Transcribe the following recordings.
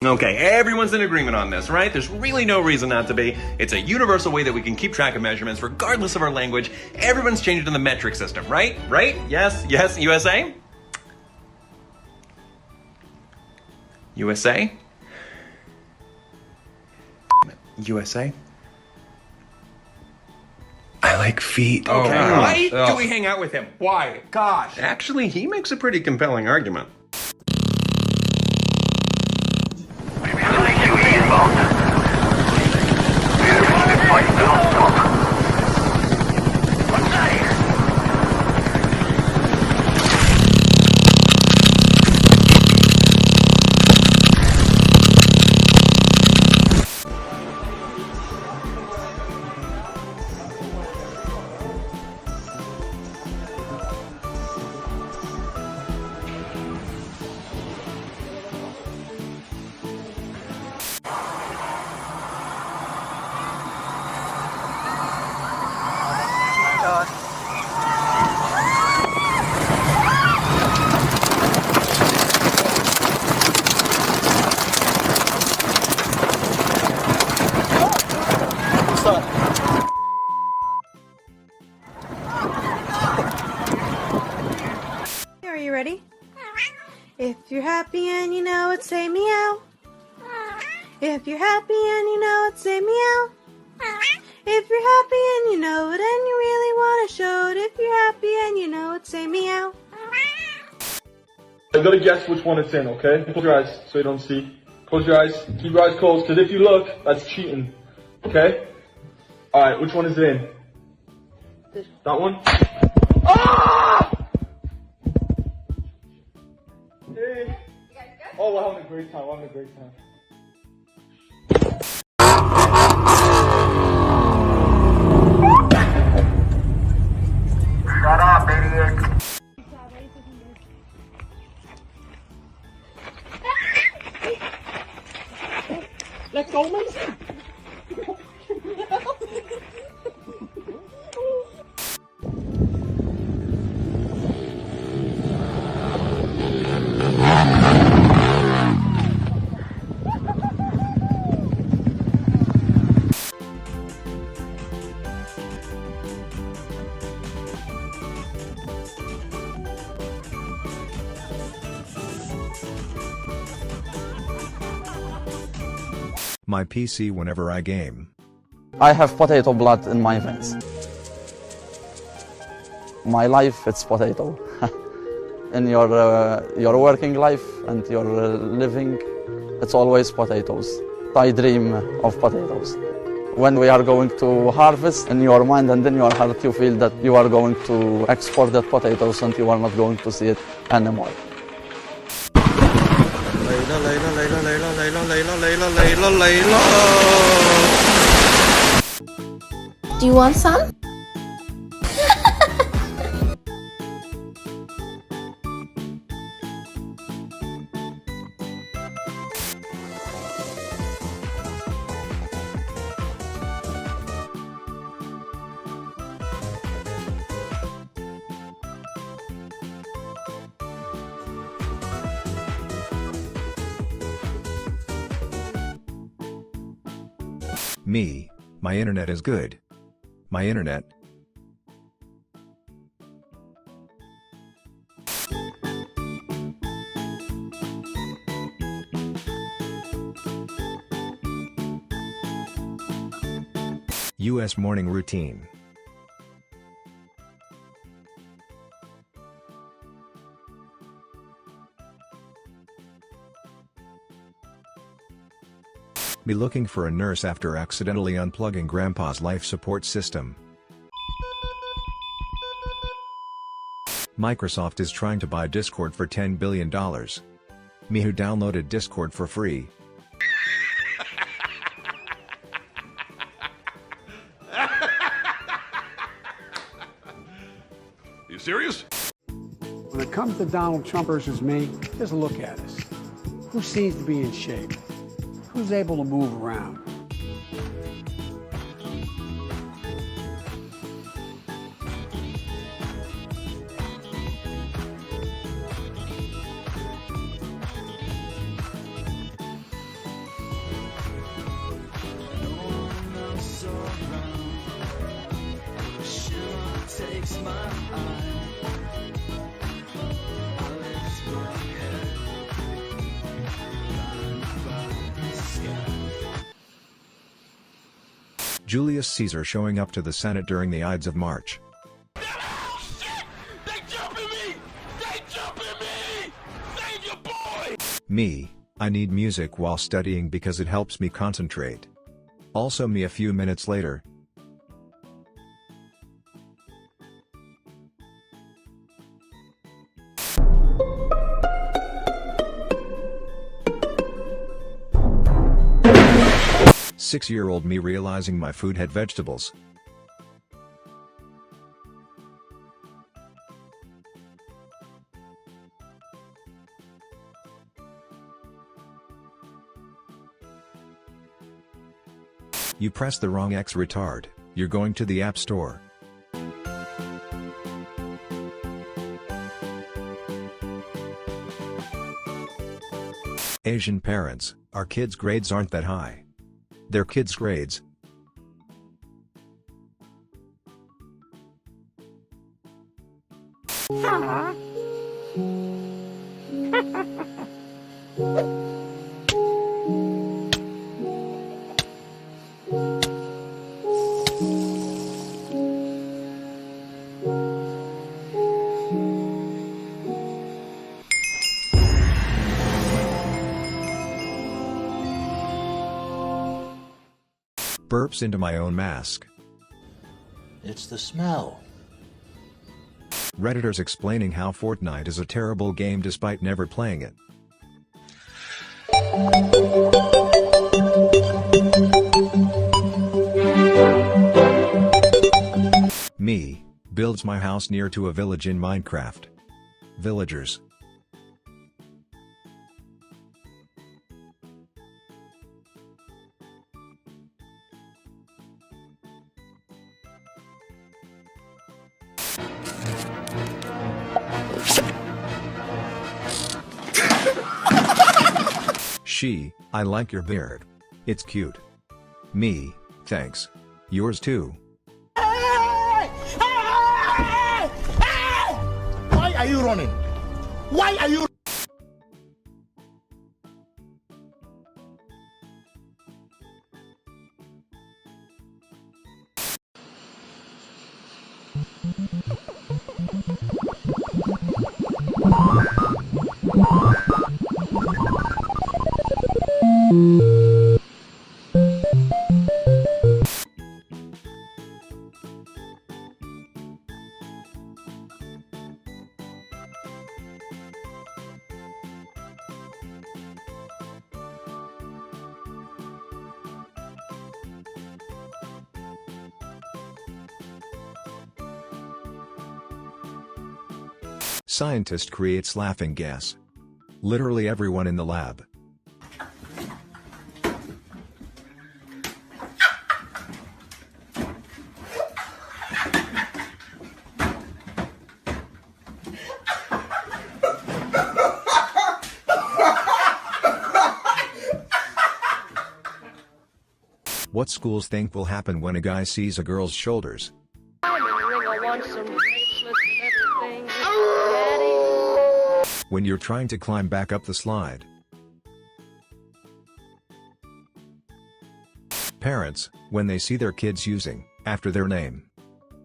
Okay, everyone's in agreement on this, right? There's really no reason not to be. It's a universal way that we can keep track of measurements regardless of our language. Everyone's changed to the metric system, right? Right? Yes, yes, USA? USA? USA? I like feet. Okay. Why Ugh. do we hang out with him? Why? Gosh. Actually, he makes a pretty compelling argument. Are you ready? If you're happy and you know it, say meow. If you're happy and you know it, say meow. If you're happy and you know it and you really want to show it, if you're happy and you know it, say meow. You gotta guess which one it's in, okay? Close your eyes so you don't see. Close your eyes. Keep your eyes closed, because if you look, that's cheating. Okay? Alright, which one is it in? That one? Ah! Hey. Oh, we're having a great time. We're having a great time. Shut up, idiot. Let's go, man. My PC whenever I game. I have potato blood in my veins. My life, it's potato. In your working life and your living, it's always potatoes. I dream of potatoes. When we are going to harvest, in your mind and in your heart, you feel that you are going to export that potatoes and you are not going to see it anymore. Do you want some? Me, my internet is good. My internet. US morning routine. Be looking for a nurse after accidentally unplugging Grandpa's life support system. Microsoft is trying to buy Discord for $10 billion. Me who downloaded Discord for free. You serious? When it comes to Donald Trump versus me, just look at us. Who seems to be in shape? Who's able to move around? Julius Caesar showing up to the Senate during the Ides of March. Me, I need music while studying because it helps me concentrate. Also me a few minutes later. Six-year-old me realizing my food had vegetables. You pressed the wrong X retard, you're going to the App Store. Asian parents, our kids' grades aren't that high. Their kids' grades. Burps into my own mask. It's the smell. Redditors explaining how Fortnite is a terrible game despite never playing it. Me, builds my house near to a village in Minecraft. Villagers. She, I like your beard. It's cute. Me, thanks. Yours too. Why are you running? Why are you? Scientist creates laughing gas. Literally everyone in the lab. What schools think will happen when a guy sees a girl's shoulders? When you're trying to climb back up the slide. Parents, when they see their kids using, after their name.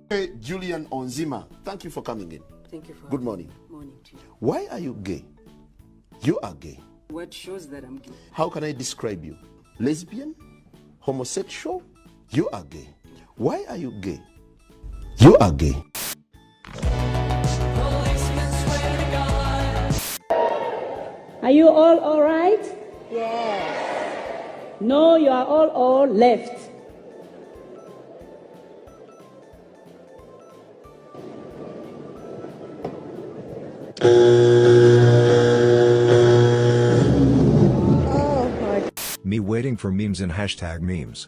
Hey, Julian Onzima, thank you for coming in. Thank you for Good morning. Morning to you. Why are you gay? You are gay. What shows that I'm gay? How can I describe you? Lesbian? Homosexual? You are gay. Why are you gay? You are gay. Are you all right? Yes. No, you are all left. Me waiting for memes and hashtag memes.